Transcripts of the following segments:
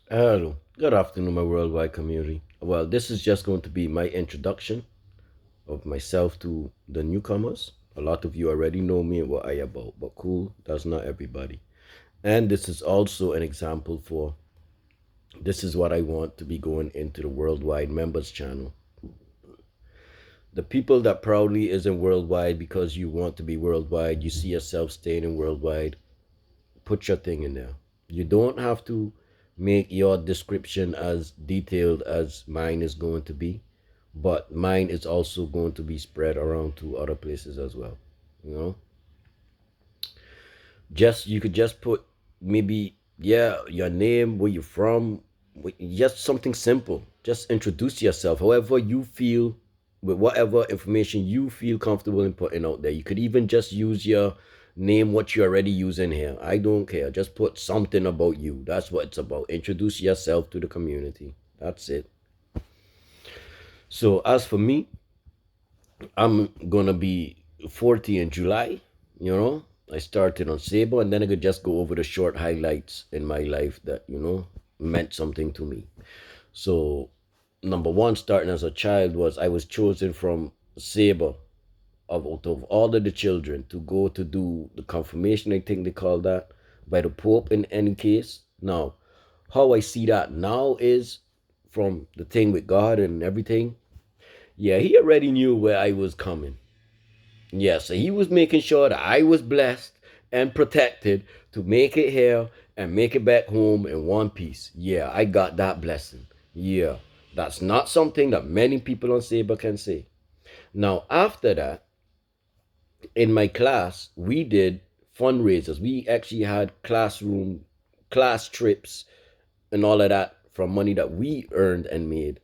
Hello, good afternoon, my worldwide community. Well, this is just going to be my introduction of myself to the newcomers. A lot of you already know me and what I about, but cool, that's not everybody. And this is also an example for this is what I want to be going into the worldwide members channel. The people that proudly isn't worldwide because you want to be worldwide, you see yourself staying in worldwide, put your thing in there. You don't have to make your description as detailed as mine is going to be, but mine is also going to be spread around to other places as well. You know, just you could just put maybe your name, where you're from, just something simple. Just introduce yourself, however you feel, with whatever information you feel comfortable in putting out there. You could even just use your name, what you're already using here. I don't care. Just put something about you. That's what it's about. Introduce yourself to the community. That's it. So as for me, I'm gonna be 40 in July. You know, I started on Saba, and then I could just go over the short highlights in my life that meant something to me. So, number one, starting as a child, was I was chosen from Saba of out of all of the children to go to do the confirmation. I think they call that by the Pope. In any case, now how I see that now is from the thing with God and everything. Yeah, he already knew where I was coming. Yeah, so he was making sure that I was blessed and protected to make it here and make it back home in one piece. Yeah, I got that blessing. Yeah, that's not something that many people on Saber can say. Now, after that, in my class, we did fundraisers. We actually had class trips, and all of that from money that we earned and made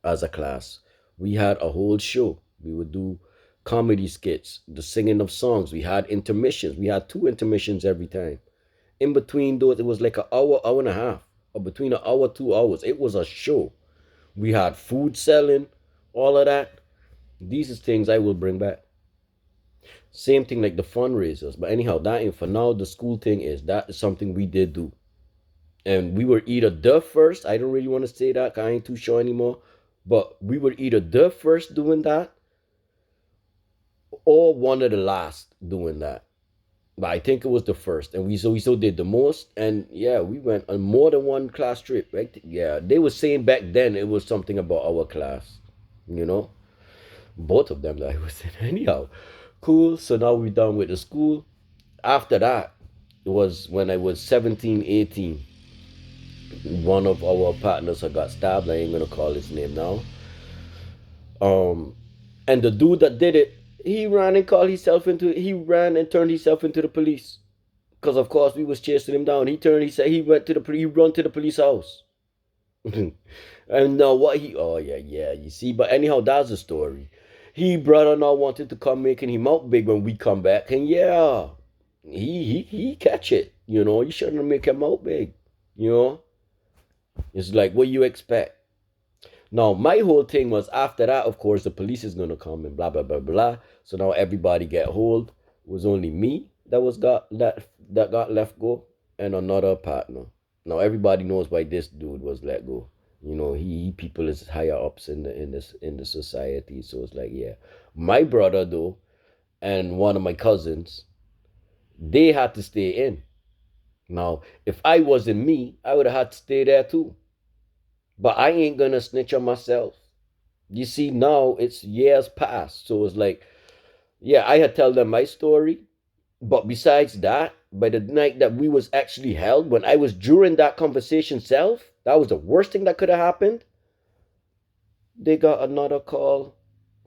as a class. We had a whole show. We would do comedy skits, the singing of songs. We had intermissions. We had two intermissions every time. In between those, it was like an hour, hour and a half, or between an hour, 2 hours. It was a show. We had food selling, all of that. These is things I will bring back. Same thing like the fundraisers. But anyhow, that ain't for now. The school thing is that is something we did do. And we were either the first. I don't really want to say that 'cause I ain't too sure anymore. But we were either the first doing that or one of the last doing that. But I think it was the first, and we still did the most. And yeah, we went on more than one class trip. Right? Yeah, they were saying back then it was something about our class. You know, both of them that I was in. Anyhow, cool. So now we're done with the school. After that, it was when I was 17, 18. One of our partners had got stabbed. I ain't gonna call his name now. Um, and the dude that did it, he ran and turned himself into the police. Cause of course we was chasing him down. He said he went to he run to the police house. And now what he, oh yeah, you see. But anyhow, that's the story. He brother now wanted to come making him out big when we come back. And yeah, he catch it. You shouldn't make him out big. You know, it's like what you expect. Now, my whole thing was after that, of course, the police is gonna come and blah blah blah blah. So now everybody get hold. It was only me that got left go and another partner. Now everybody knows why this dude was let go. He people is higher ups in the society. So it's like, yeah. My brother though and one of my cousins, they had to stay in. Now, if I wasn't me, I would have had to stay there too. But I ain't gonna snitch on myself. You see, now it's years past. So it's like, yeah, I had tell them my story. But besides that, by the night that we was actually held, when I was during that conversation self, that was the worst thing that could have happened. They got another call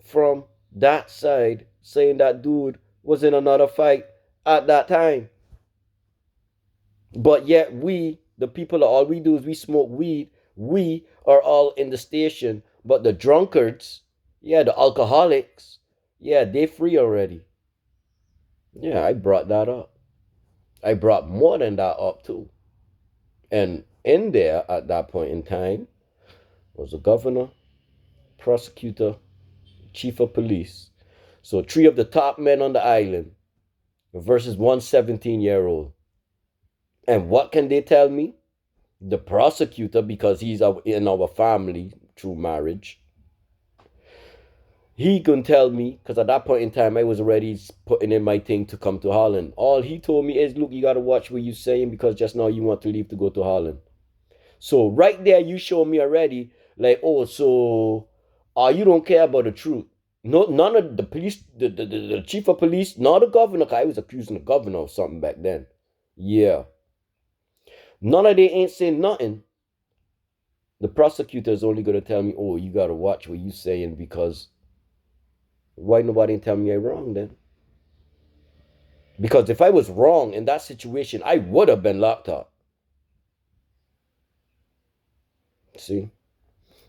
from that side saying that dude was in another fight at that time. But yet the people, all we do is we smoke weed. We are all in the station. But the drunkards, yeah, the alcoholics, yeah, they free already. Yeah, I brought that up. I brought more than that up too. And in there at that point in time was the governor, prosecutor, chief of police. So three of the top men on the island versus one 17-year-old. And what can they tell me? The prosecutor, because he's in our family through marriage, he couldn't tell me, because at that point in time I was already putting in my thing to come to Holland. All he told me is, look, you got to watch what you're saying, because just now you want to leave to go to Holland. So right there, you show me already, like, oh, so you don't care about the truth. No, none of the police, the chief of police, not the governor, 'cause I was accusing the governor of something back then. Yeah. None of they ain't saying nothing. The prosecutor is only gonna tell me, oh, you gotta watch what you saying, because why nobody tell me I'm wrong then? Because if I was wrong in that situation, I would have been locked up. See?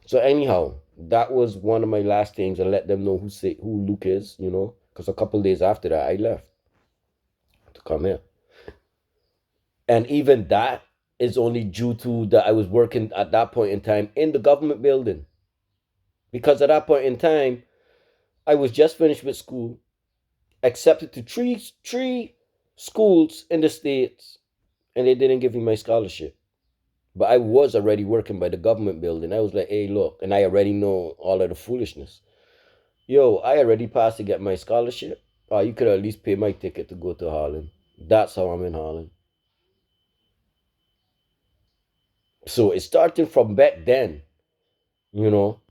So anyhow, that was one of my last things. I let them know who Luke is, because a couple days after that, I left to come here. And even that is only due to that I was working at that point in time in the government building. Because at that point in time, I was just finished with school, accepted to three schools in the States, and they didn't give me my scholarship. But I was already working by the government building. I was like, hey, look, and I already know all of the foolishness. Yo, I already passed to get my scholarship. You could at least pay my ticket to go to Holland. That's how I'm in Holland. So it's starting from back then, you know,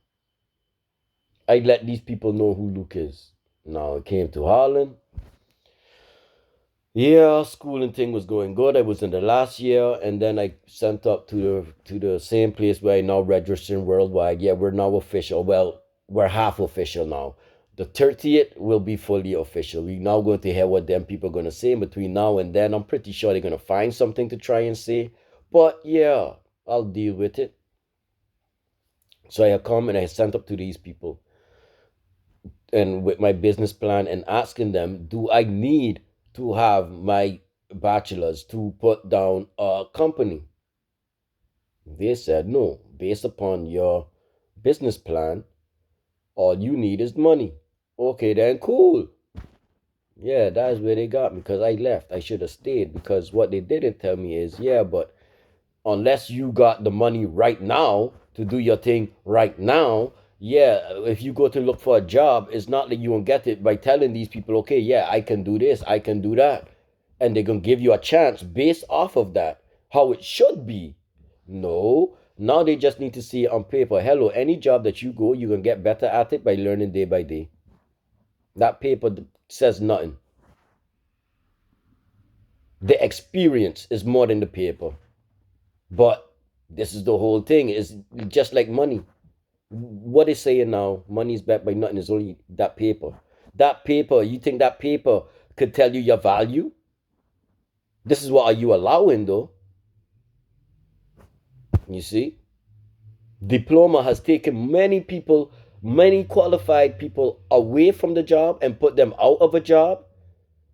I let these people know who Luke is. Now it came to Holland. Yeah, schooling thing was going good. I was in the last year, and then I sent up to the same place where I now registering worldwide. Yeah, we're now official. Well, we're half official now. The 30th will be fully official. We now going to hear what them people are gonna say in between now and then. I'm pretty sure they're gonna find something to try and say. But yeah, I'll deal with it. So I come and I sent up to these people and with my business plan and asking them, do I need to have my bachelor's to put down a company? They said no. Based upon your business plan, all you need is money. Okay, then cool. Yeah, that's where they got me, because I left. I should have stayed, because what they didn't tell me is, yeah, but unless you got the money right now to do your thing right now, yeah, if you go to look for a job, it's not that you won't get it by telling these people, okay, yeah, I can do this, I can do that, and they're gonna give you a chance based off of that, how it should be. No, now they just need to see it on paper. Hello, any job that you go, you're gonna get better at it by learning day by day. That paper says nothing. The experience is more than the paper. But this is the whole thing. It's just like money. What is saying now? Money is backed by nothing. It's only that paper. That paper. You think that paper could tell you your value? This is what are you allowing though? You see, diploma has taken many people, many qualified people away from the job and put them out of a job,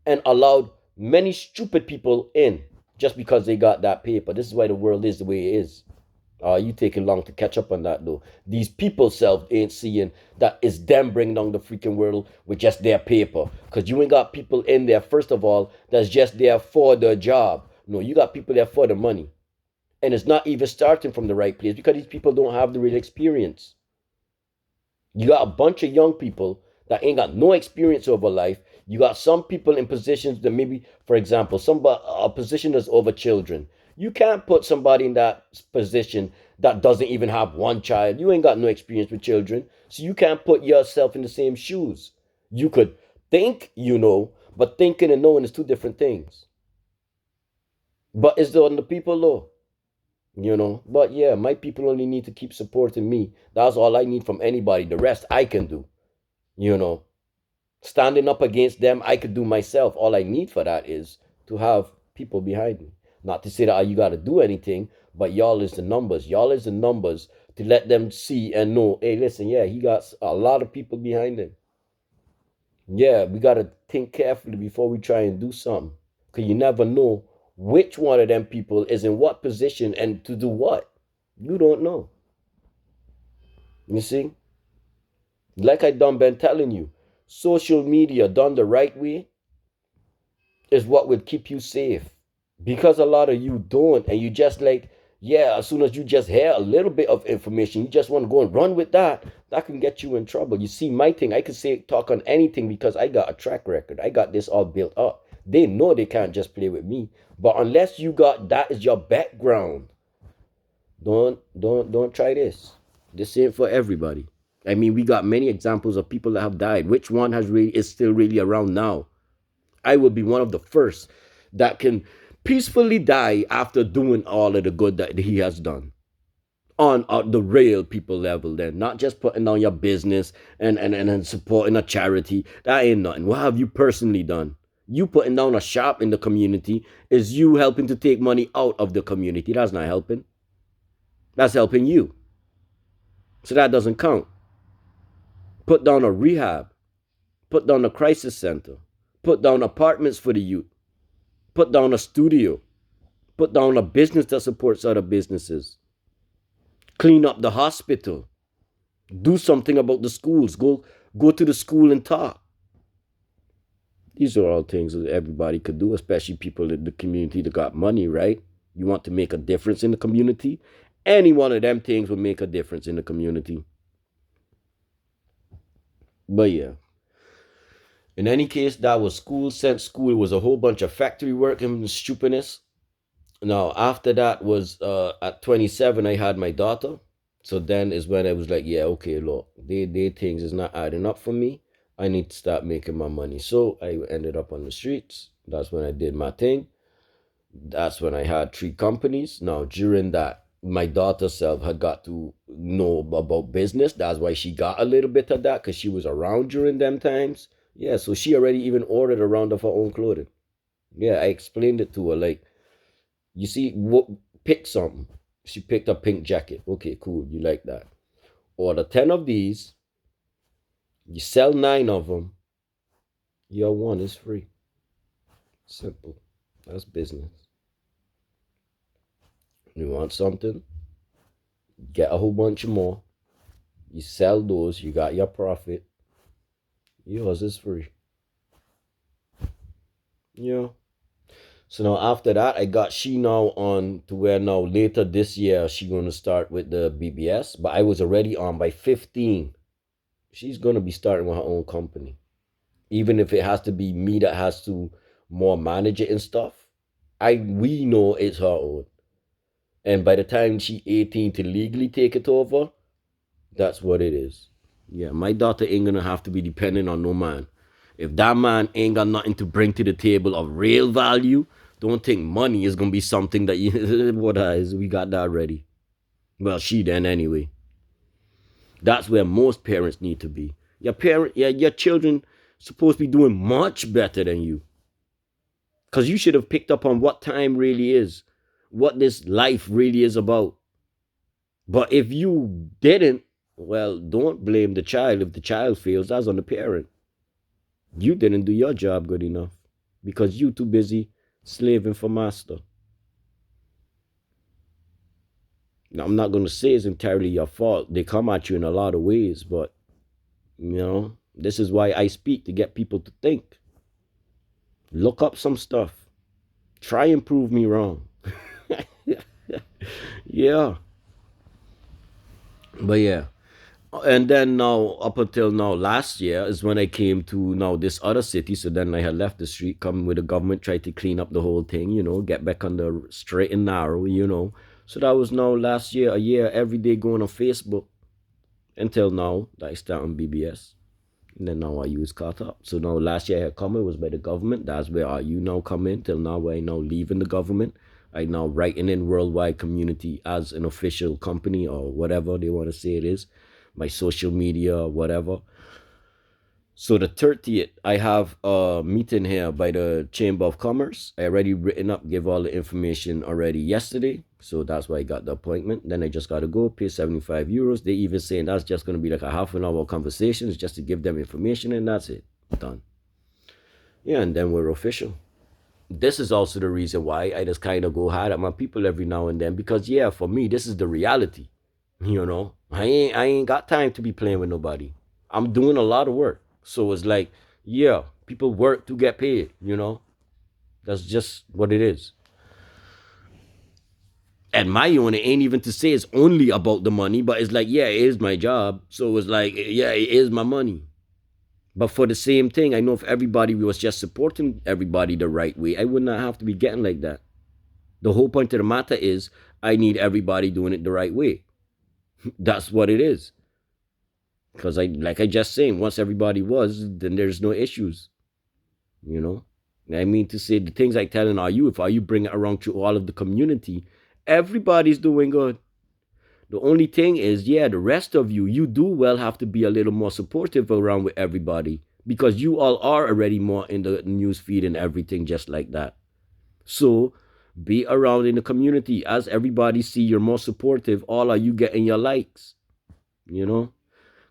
and allowed many stupid people in just because they got that paper. This is why the world is the way it is. You taking long to catch up on that though. These people self ain't seeing that it's them bringing down the freaking world with just their paper. Cause you ain't got people in there, first of all, that's just there for the job. No, you got people there for the money. And it's not even starting from the right place, because these people don't have the real experience. You got a bunch of young people that ain't got no experience over life. You got some people in positions that maybe, for example, somebody a position that's over children. You can't put somebody in that position that doesn't even have one child. You ain't got no experience with children, so you can't put yourself in the same shoes. You could think you know, but thinking and knowing is two different things. But it's on the people though. But yeah, my people only need to keep supporting me. That's all I need from anybody. The rest I can do. you know Standing up against them, I could do myself. All I need for that is to have people behind me. Not to say that you got to do anything, but y'all is the numbers. Y'all is the numbers to let them see and know, hey, listen, yeah, he got a lot of people behind him. Yeah, we got to think carefully before we try and do something, because you never know which one of them people is in what position and to do what. You don't know. You see, like I done been telling you, social media done the right way is what would keep you safe. Because a lot of you don't, and you just like, Yeah, as soon as you just hear a little bit of information, you just want to go and run with that. That can get you in trouble. You see, my thing, I can say talk on anything because I got a track record. I got this all built up. They know they can't just play with me. But unless you got that is your background, don't try this. This ain't for everybody. I mean, we got many examples of people that have died. Which one has really is still really around now? I will be one of the first that can peacefully die after doing all of the good that he has done on the real people level. Then not just putting on your business and supporting a charity. That ain't nothing. What have you personally done? You putting down a shop in the community is you helping to take money out of the community. That's not helping. That's helping you. So that doesn't count. Put down a rehab, put down a crisis center, put down apartments for the youth, put down a studio, put down a business that supports other businesses, clean up the hospital, do something about the schools, go to the school and talk. These are all things that everybody could do, especially people in the community that got money, right? You want to make a difference in the community? Any one of them things would make a difference in the community. But yeah, in any case, that was school. Since school was a whole bunch of factory work and stupidness. Now, after that was at 27, I had my daughter. So then is when I was like, yeah, okay, look, they things is not adding up for me. I need to start making my money. So I ended up on the streets. That's when I did my thing. That's when I had three companies. Now, during that, my daughter self had got to know about business. That's why she got a little bit of that because she was around during them times. Yeah, so she already even ordered a round of her own clothing. Yeah, I explained it to her. Like, you see, what pick something. She picked a pink jacket. Okay, cool. You like that? Order 10 of these. You sell 9 of them. Your one is free. Simple. That's business. You want something? Get a whole bunch more. You sell those. You got your profit. Yours is free. Yeah. So now after that, I got she now on to where now later this year she gonna start with the BBS, but I was already on by 15. She's gonna be starting with her own company, even if it has to be me that has to more manage it and stuff. We know it's her own, and by the time she 18 to legally take it over, that's what it is. Yeah, my daughter ain't gonna have to be dependent on no man. If that man ain't got nothing to bring to the table of real value, don't think money is gonna be something that you what is we got that ready. Well, she then anyway. That's where most parents need to be. Your children supposed to be doing much better than you. Cause you should have picked up on what time really is, what this life really is about. But if you didn't, well, don't blame the child. If the child fails, that's on the parent. You didn't do your job good enough because you too busy slaving for master. Now, I'm not going to say it's entirely your fault. They come at you in a lot of ways, but this is why I speak to get people to think. Look up some stuff. Try and prove me wrong. Yeah, but yeah. And then now, up until now, last year is when I came to now this other city. So then I had left the street, come with the government, try to clean up the whole thing, get back on the straight and narrow. So that was now last year, a year, every day going on Facebook until now that I start on BBS. And then now I use caught up. So now last year I had come, it was by the government. That's where are you now come in till now where I now leaving the government. I now writing in worldwide community as an official company or whatever they want to say it is. My social media, whatever. So the 30th, I have a meeting here by the Chamber of Commerce. I already written up, give all the information already yesterday. So that's why I got the appointment. Then I just got to go pay 75 euros. They even saying that's just going to be like a half an hour conversation. It's just to give them information and that's it. Done. Yeah, and then we're official. This is also the reason why I just kind of go hard at my people every now and then because yeah, for me, this is the reality. I ain't got time to be playing with nobody. I'm doing a lot of work. So it's like, yeah, people work to get paid. That's just what it is. At my own, it ain't even to say it's only about the money, but it's like, yeah, it is my job. So it's like, yeah, it is my money. But for the same thing, I know if everybody was just supporting everybody the right way, I would not have to be getting like that. The whole point of the matter is I need everybody doing it the right way. That's what it is. Because like I just saying, once everybody was, then there's no issues. You know? I mean to say the things I telling are you, if are you bring it around to all of the community, everybody's doing good. The only thing is, yeah, the rest of you, you do well have to be a little more supportive around with everybody because you all are already more in the news feed and everything just like that. So be around in the community as everybody see you're more supportive. All are you getting your likes, you know?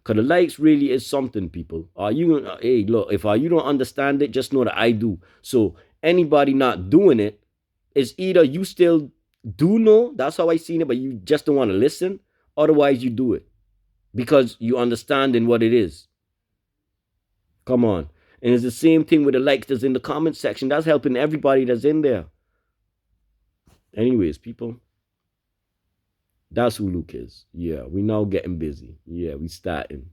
Because the likes really is something, people. Are you, hey, look, if you don't understand it, just know that I do. So anybody not doing it is either you still do know, that's how I seen it, but you just don't want to listen. Otherwise, you do it because you understand in what it is. Come on. And it's the same thing with the likes that's in the comment section. That's helping everybody that's in there. Anyways, people, that's who Luke is. Yeah, we now getting busy. Yeah, we starting.